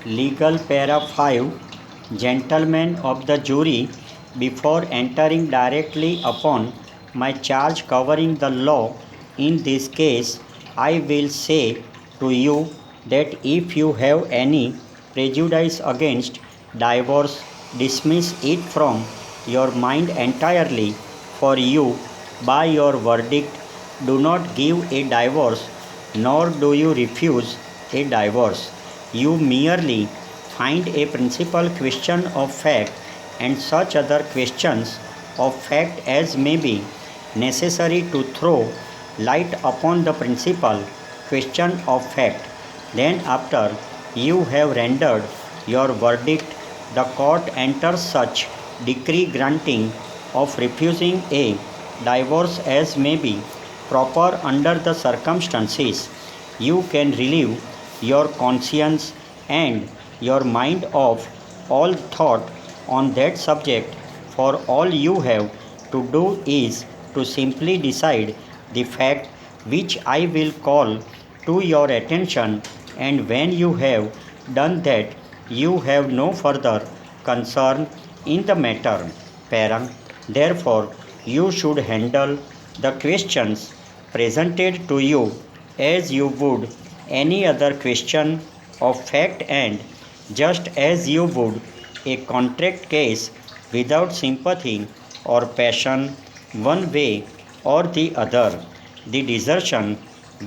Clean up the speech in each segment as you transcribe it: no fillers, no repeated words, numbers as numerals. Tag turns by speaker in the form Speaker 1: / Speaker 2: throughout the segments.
Speaker 1: Legal para 5. Gentlemen of the jury, before entering directly upon my charge covering the law in this case, I will say to you that if you have any prejudice against divorce, dismiss it from your mind entirely, for you, by your verdict, do not give a divorce, nor do you refuse a divorce. You merely find a principal question of fact and such other questions of fact as may be necessary to throw light upon the principal question of fact. Then, after you have rendered your verdict, the court enters such decree granting of refusing a divorce as may be proper under the circumstances. You can relieve your conscience and your mind of all thought on that subject, for all you have to do is to simply decide the fact which I will call to your attention, and when you have done that, you have no further concern in the matter. Para. Therefore, you should handle the questions presented to you as you would any other question of fact, and just as you would a contract case, without sympathy or passion one way or the other. The desertion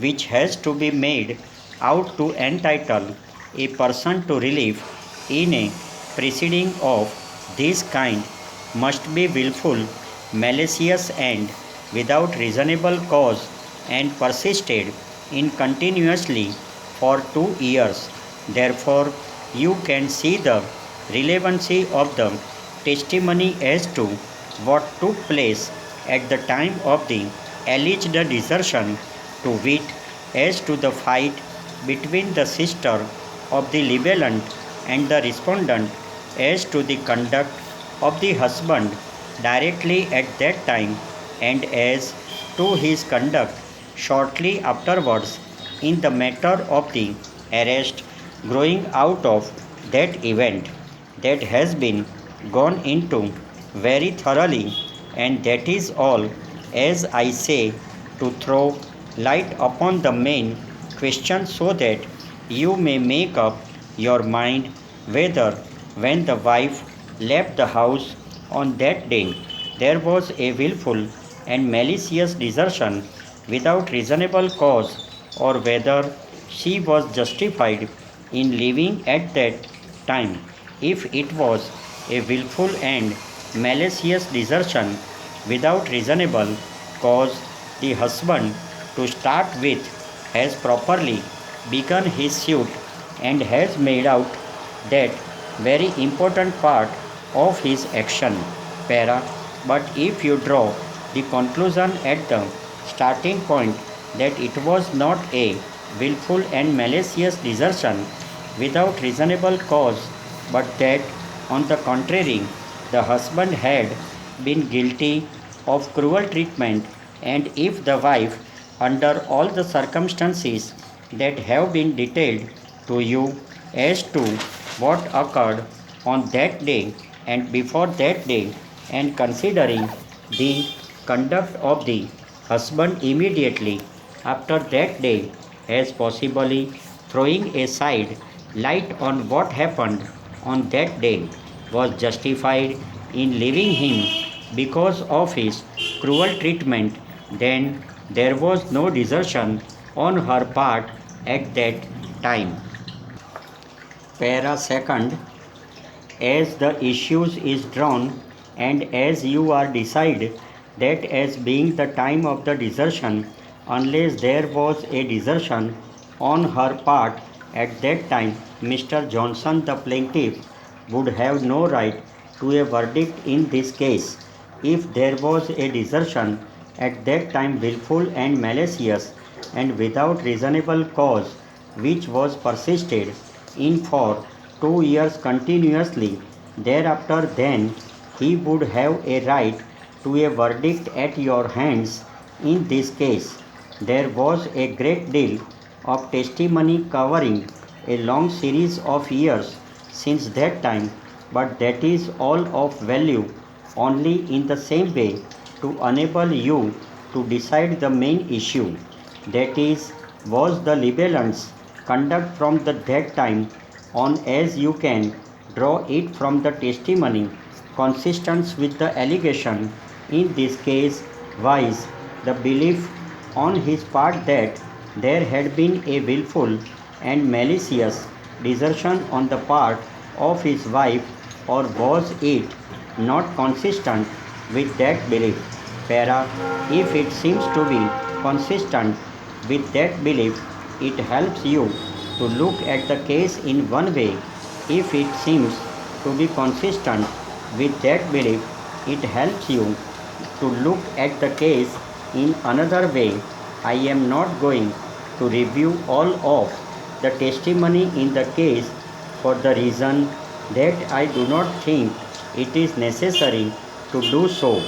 Speaker 1: which has to be made out to entitle a person to relief in a proceeding of this kind must be wilful, malicious, and without reasonable cause, and persisted in continuously for 2 years. Therefore, you can see the relevancy of the testimony as to what took place at the time of the alleged desertion, to wit, as to the fight between the sister of the libellant and the respondent, as to the conduct of the husband directly at that time, and as to his conduct shortly afterwards in the matter of the arrest growing out of that event. That has been gone into very thoroughly, and that is all, as I say, to throw light upon the main question so that you may make up your mind whether, when the wife left the house on that day, there was a wilful and malicious desertion without reasonable cause, or whether she was justified in leaving at that time. If it was a wilful and malicious desertion without reasonable cause, the husband, to start with, has properly begun his suit and has made out that very important part of his action. Para. But if you draw the conclusion at the starting point that it was not a wilful and malicious desertion without reasonable cause, but that, on the contrary, the husband had been guilty of cruel treatment, and if the wife, under all the circumstances that have been detailed to you as to what occurred on that day and before that day, and considering the conduct of the husband immediately after that day, as possibly throwing aside light on what happened on that day, was justified in leaving him because of his cruel treatment, then there was no desertion on her part at that time. Para second. As the issues is drawn, and as you are decided that as being the time of the desertion, unless there was a desertion on her part at that time, Mr. Johnson the plaintiff would have no right to a verdict in this case. If there was a desertion at that time wilful and malicious and without reasonable cause, which was persisted in for 2 years continuously thereafter, then he would have a right to a verdict at your hands in this case. There was a great deal of testimony covering a long series of years since that time, but that is all of value only in the same way to enable you to decide the main issue. That is, was the libellant's conduct from that time on, as you can draw it from the testimony, consistent with the allegation, in this case, wise, the belief on his part that there had been a wilful and malicious desertion on the part of his wife, or was it not consistent with that belief? Para, if it seems to be consistent with that belief, it helps you to look at the case in one way. If it seems to be consistent with that belief, it helps you to look at the case in another way. I am not going to review all of the testimony in the case for the reason that I do not think it is necessary to do so.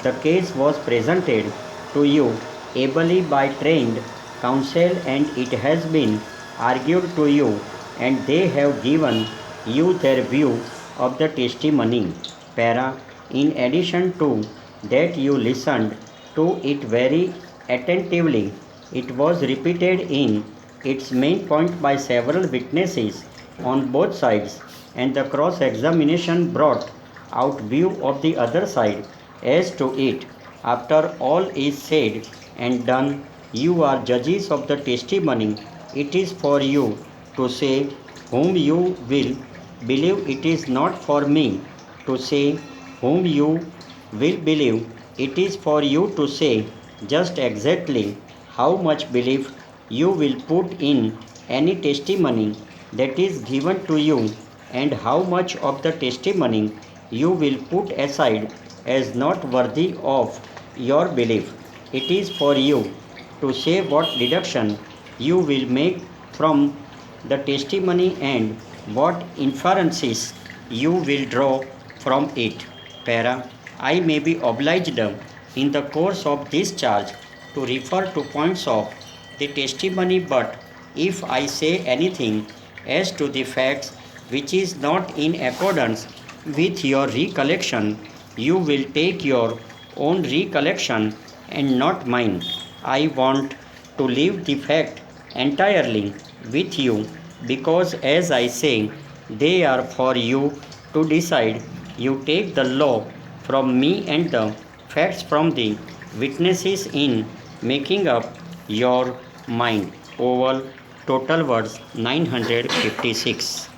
Speaker 1: The case was presented to you ably by trained counsel, and it has been argued to you, and they have given you their view of the testimony. Para, in addition to that, you listened to it very attentively. It was repeated in its main point by several witnesses on both sides, and the cross examination brought out view of the other side as to it. After all is said and done, you are judges of the testimony. It is for you to say whom you will believe. It is not for me to say whom you will believe. It is for you to say just exactly how much belief you will put in any testimony that is given to you, and how much of the testimony you will put aside as not worthy of your belief. It is for you to say what deduction you will make from the testimony and what inferences you will draw from it. Para, I may be obliged in the course of this charge to refer to points of the testimony, but if I say anything as to the facts which is not in accordance with your recollection, you will take your own recollection and not mine. I want to leave the fact entirely with you, because, as I say, they are for you to decide. You take the law from me and the facts from the witnesses in making up your mind. Oval, total words 956.